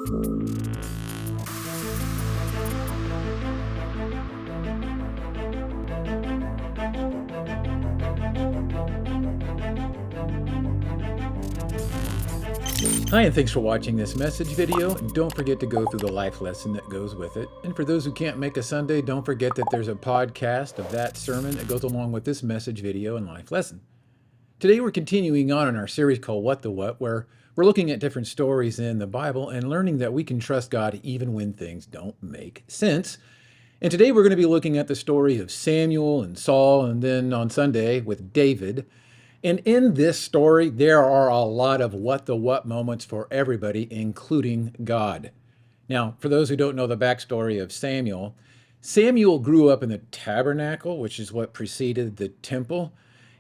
Hi, and thanks for watching this message video. And don't forget to go through the life lesson that goes with it. And for those who can't make a Sunday, don't forget that there's a podcast of that sermon that goes along with this message video and life lesson. Today we're continuing on in our series called What the What, where we're looking at different stories in the Bible and learning that we can trust God even when things don't make sense. And today we're going to be looking at the story of Samuel and Saul, and then on Sunday with David. And in this story, there are a lot of what the what moments for everybody, including God. Now, for those who don't know the backstory of Samuel, Samuel grew up in the tabernacle, which is what preceded the temple,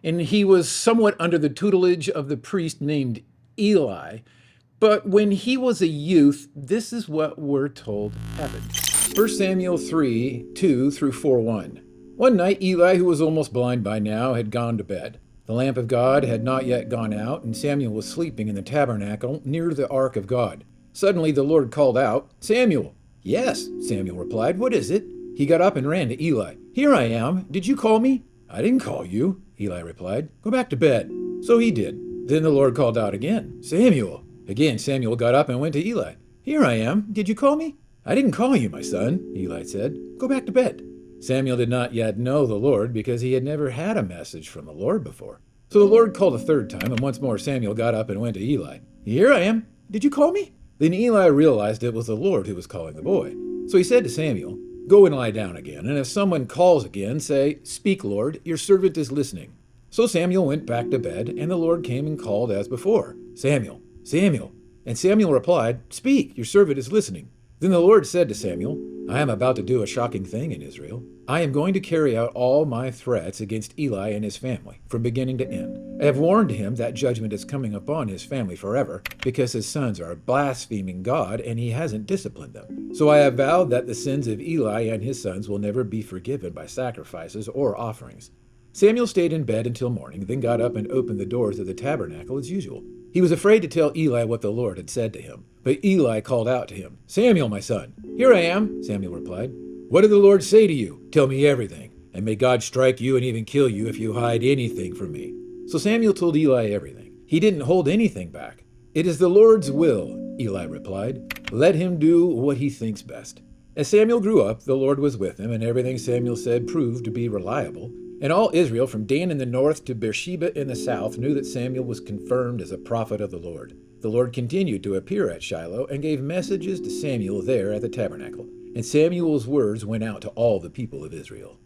and he was somewhat under the tutelage of the priest named Eli. But when he was a youth, this is what we're told happened. 1 Samuel 3:2 through 4:1. One night, Eli, who was almost blind by now, had gone to bed. The lamp of God had not yet gone out, and Samuel was sleeping in the tabernacle near the ark of God. Suddenly the Lord called out, "Samuel." "Yes," Samuel replied. "What is it?" He got up and ran to Eli. "Here I am. Did you call me?" "I didn't call you," Eli replied. "Go back to bed." So he did. Then the Lord called out again, "Samuel." Again Samuel got up and went to Eli. "Here I am. Did you call me?" "I didn't call you, my son," Eli said. "Go back to bed." Samuel did not yet know the Lord because he had never had a message from the Lord before. So the Lord called a third time, and once more Samuel got up and went to Eli. "Here I am. Did you call me?" Then Eli realized it was the Lord who was calling the boy. So he said to Samuel, "Go and lie down again, and if someone calls again, say, 'Speak, Lord, your servant is listening.'" So Samuel went back to bed, and the Lord came and called as before, "Samuel, Samuel." And Samuel replied, "Speak, your servant is listening." Then the Lord said to Samuel, "I am about to do a shocking thing in Israel. I am going to carry out all my threats against Eli and his family, from beginning to end. I have warned him that judgment is coming upon his family forever, because his sons are blaspheming God and he hasn't disciplined them. So I have vowed that the sins of Eli and his sons will never be forgiven by sacrifices or offerings." Samuel stayed in bed until morning, then got up and opened the doors of the tabernacle as usual. He was afraid to tell Eli what the Lord had said to him. But Eli called out to him, "Samuel, my son." "Here I am," Samuel replied. "What did the Lord say to you? Tell me everything, and may God strike you and even kill you if you hide anything from me." So Samuel told Eli everything. He didn't hold anything back. "It is the Lord's will," Eli replied. "Let him do what he thinks best." As Samuel grew up, the Lord was with him, and everything Samuel said proved to be reliable. And all Israel, from Dan in the north to Beersheba in the south, knew that Samuel was confirmed as a prophet of the Lord. The Lord continued to appear at Shiloh and gave messages to Samuel there at the tabernacle. And Samuel's words went out to all the people of Israel.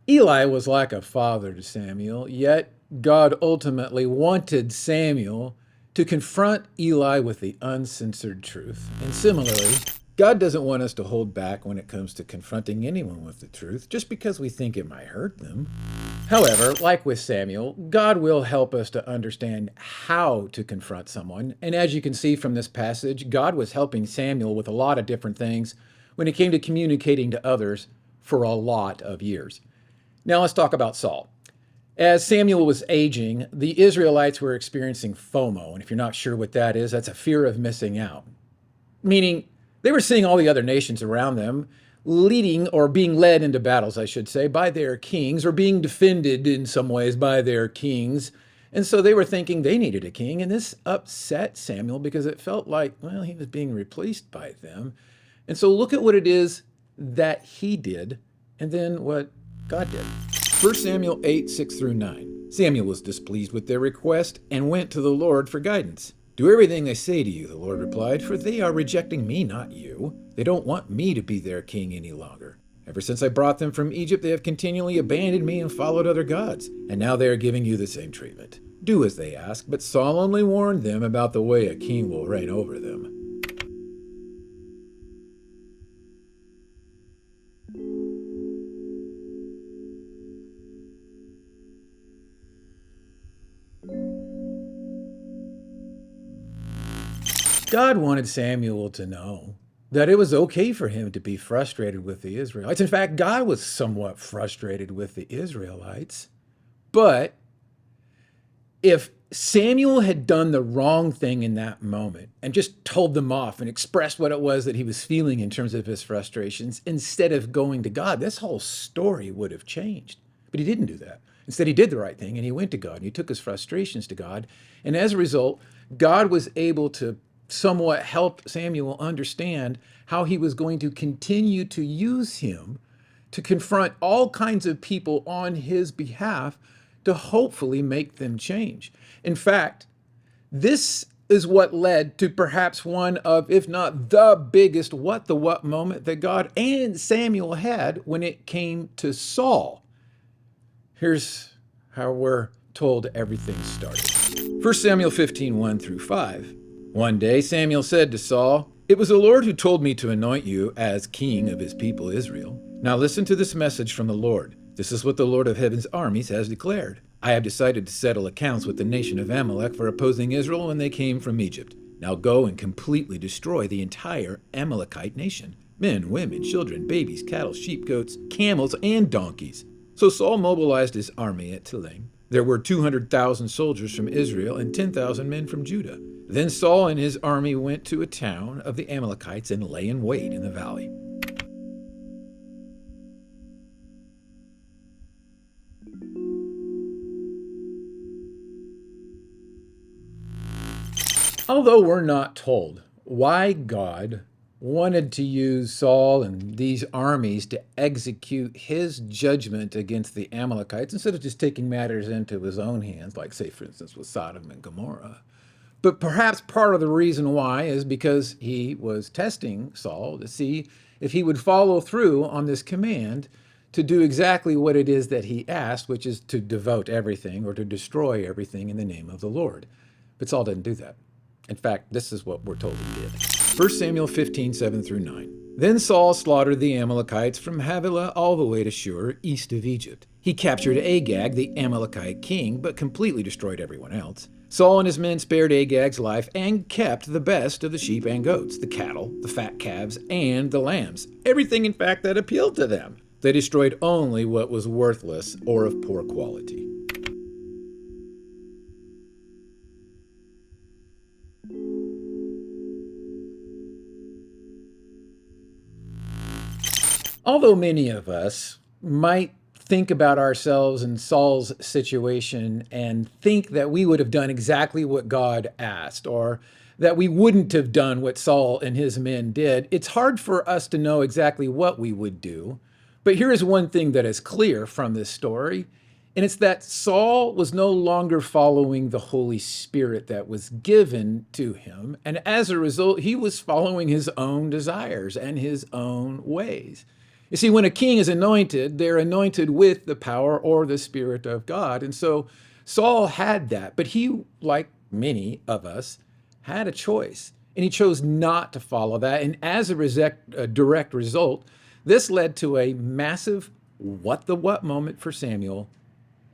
Eli was like a father to Samuel, yet God ultimately wanted Samuel to confront Eli with the uncensored truth. And similarly, God doesn't want us to hold back when it comes to confronting anyone with the truth, just because we think it might hurt them. However, like with Samuel, God will help us to understand how to confront someone. And as you can see from this passage, God was helping Samuel with a lot of different things when it came to communicating to others for a lot of years. Now let's talk about Saul. As Samuel was aging, the Israelites were experiencing FOMO. And if you're not sure what that is, that's a fear of missing out. Meaning, they were seeing all the other nations around them leading, or being led into battles, I should say, by their kings, or being defended in some ways by their kings. And so they were thinking they needed a king. And this upset Samuel because it felt like, well, he was being replaced by them. And so look at what it is that he did, and then what God did. 1 Samuel 8:6 through 9. Samuel was displeased with their request and went to the Lord for guidance. "Do everything they say to you," the Lord replied, "for they are rejecting me, not you. They don't want me to be their king any longer. Ever since I brought them from Egypt, they have continually abandoned me and followed other gods, and now they are giving you the same treatment. Do as they ask, but solemnly warn them about the way a king will reign over them." God wanted Samuel to know that it was okay for him to be frustrated with the Israelites. In fact, God was somewhat frustrated with the Israelites. But if Samuel had done the wrong thing in that moment and just told them off and expressed what it was that he was feeling in terms of his frustrations, instead of going to God, this whole story would have changed. But he didn't do that. Instead, he did the right thing and he went to God and he took his frustrations to God. And as a result, God was able to somewhat help Samuel understand how he was going to continue to use him to confront all kinds of people on his behalf to hopefully make them change. In fact, this is what led to perhaps one of, if not the biggest what the what moment that God and Samuel had when it came to Saul. Here's how we're told everything started. 1 Samuel 15, 1 through 5. One day Samuel said to Saul, "It was the Lord who told me to anoint you as king of his people Israel. Now listen to this message from the Lord. This is what the Lord of heaven's armies has declared. I have decided to settle accounts with the nation of Amalek for opposing Israel when they came from Egypt. Now go and completely destroy the entire Amalekite nation. Men, women, children, babies, cattle, sheep, goats, camels, and donkeys." So Saul mobilized his army at Telaim. There were 200,000 soldiers from Israel and 10,000 men from Judah. Then Saul and his army went to a town of the Amalekites and lay in wait in the valley. Although we're not told why God wanted to use Saul and these armies to execute his judgment against the Amalekites instead of just taking matters into his own hands, like, say, for instance, with Sodom and Gomorrah. But perhaps part of the reason why is because he was testing Saul to see if he would follow through on this command to do exactly what it is that he asked, which is to devote everything or to destroy everything in the name of the Lord. But Saul didn't do that. In fact, this is what we're told he did. 1 Samuel 15, 7 through 9. Then Saul slaughtered the Amalekites from Havilah all the way to Shur, east of Egypt. He captured Agag, the Amalekite king, but completely destroyed everyone else. Saul and his men spared Agag's life and kept the best of the sheep and goats, the cattle, the fat calves, and the lambs. Everything, in fact, that appealed to them. They destroyed only what was worthless or of poor quality. Although many of us might think about ourselves in Saul's situation and think that we would have done exactly what God asked, or that we wouldn't have done what Saul and his men did, it's hard for us to know exactly what we would do. But here is one thing that is clear from this story, and it's that Saul was no longer following the Holy Spirit that was given to him, and as a result, he was following his own desires and his own ways. You see, when a king is anointed, they're anointed with the power or the Spirit of God. And so Saul had that, but he, like many of us, had a choice. And he chose not to follow that. And as a direct result, this led to a massive what the what moment for Samuel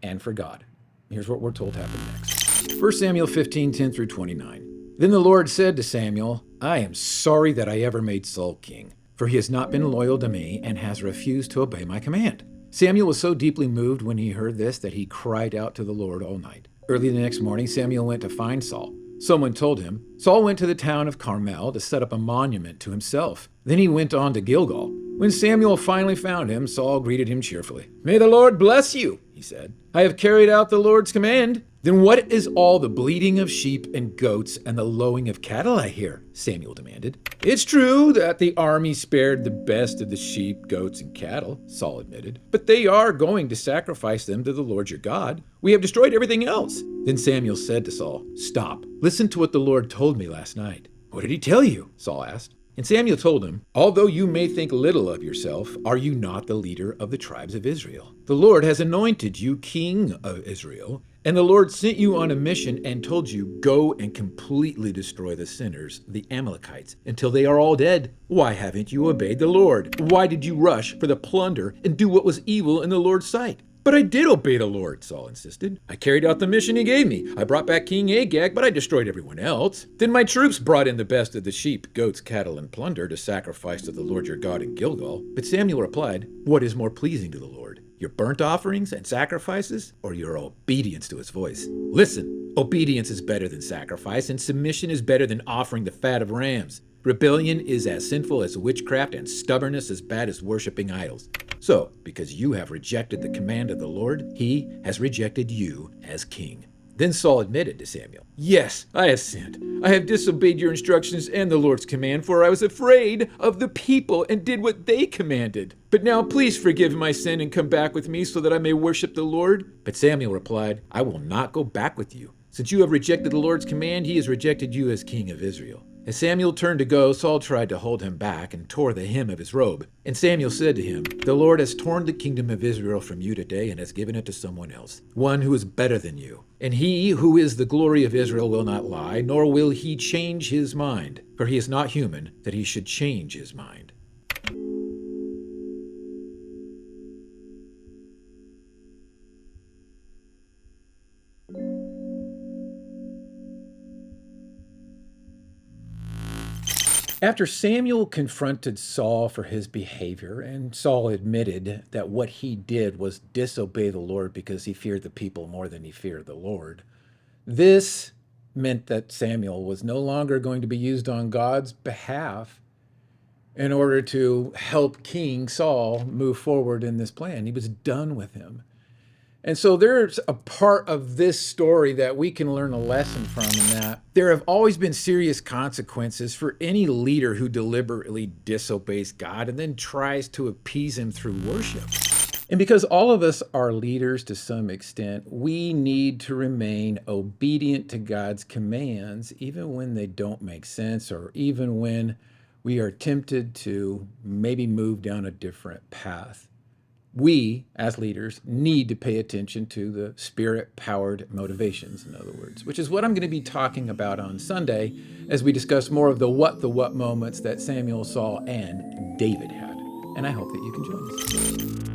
and for God. Here's what we're told happened next. 1 Samuel 15, 10 through 29. Then the Lord said to Samuel, "I am sorry that I ever made Saul king, for he has not been loyal to me and has refused to obey my command." Samuel was so deeply moved when he heard this that he cried out to the Lord all night. Early the next morning, Samuel went to find Saul. Someone told him, Saul went to the town of Carmel to set up a monument to himself. Then he went on to Gilgal. When Samuel finally found him, Saul greeted him cheerfully. "May the Lord bless you," he said. "I have carried out the Lord's command." "Then what is all the bleating of sheep and goats and the lowing of cattle I hear?" Samuel demanded. "It's true that the army spared the best of the sheep, goats, and cattle," Saul admitted, "but they are going to sacrifice them to the Lord your God. We have destroyed everything else." Then Samuel said to Saul, "Stop. Listen to what the Lord told me last night." "What did he tell you?" Saul asked. And Samuel told him, "Although you may think little of yourself, are you not the leader of the tribes of Israel? The Lord has anointed you king of Israel, and the Lord sent you on a mission and told you, go and completely destroy the sinners, the Amalekites, until they are all dead. Why haven't you obeyed the Lord? Why did you rush for the plunder and do what was evil in the Lord's sight?" But I did obey the Lord, Saul insisted. I carried out the mission he gave me. I brought back King Agag, but I destroyed everyone else. Then my troops brought in the best of the sheep, goats, cattle, and plunder to sacrifice to the Lord your God in Gilgal. But Samuel replied, what is more pleasing to the Lord? Your burnt offerings and sacrifices, or your obedience to his voice? Listen, obedience is better than sacrifice, and submission is better than offering the fat of rams. Rebellion is as sinful as witchcraft, and stubbornness as bad as worshiping idols. So, because you have rejected the command of the Lord, he has rejected you as king. Then Saul admitted to Samuel, yes, I have sinned. I have disobeyed your instructions and the Lord's command, for I was afraid of the people and did what they commanded. But now please forgive my sin and come back with me so that I may worship the Lord. But Samuel replied, I will not go back with you. Since you have rejected the Lord's command, he has rejected you as king of Israel. As Samuel turned to go, Saul tried to hold him back and tore the hem of his robe. And Samuel said to him, the Lord has torn the kingdom of Israel from you today and has given it to someone else, one who is better than you. And he who is the glory of Israel will not lie, nor will he change his mind, for he is not human that he should change his mind. After Samuel confronted Saul for his behavior, and Saul admitted that what he did was disobey the Lord because he feared the people more than he feared the Lord, this meant that Samuel was no longer going to be used on God's behalf in order to help King Saul move forward in this plan. He was done with him. And so there's a part of this story that we can learn a lesson from, in that there have always been serious consequences for any leader who deliberately disobeys God and then tries to appease him through worship. And because all of us are leaders to some extent, we need to remain obedient to God's commands, even when they don't make sense, or even when we are tempted to maybe move down a different path. We, as leaders, need to pay attention to the spirit-powered motivations, in other words, which is what I'm going to be talking about on Sunday as we discuss more of the what moments that Samuel, Saul, and David had. And I hope that you can join us.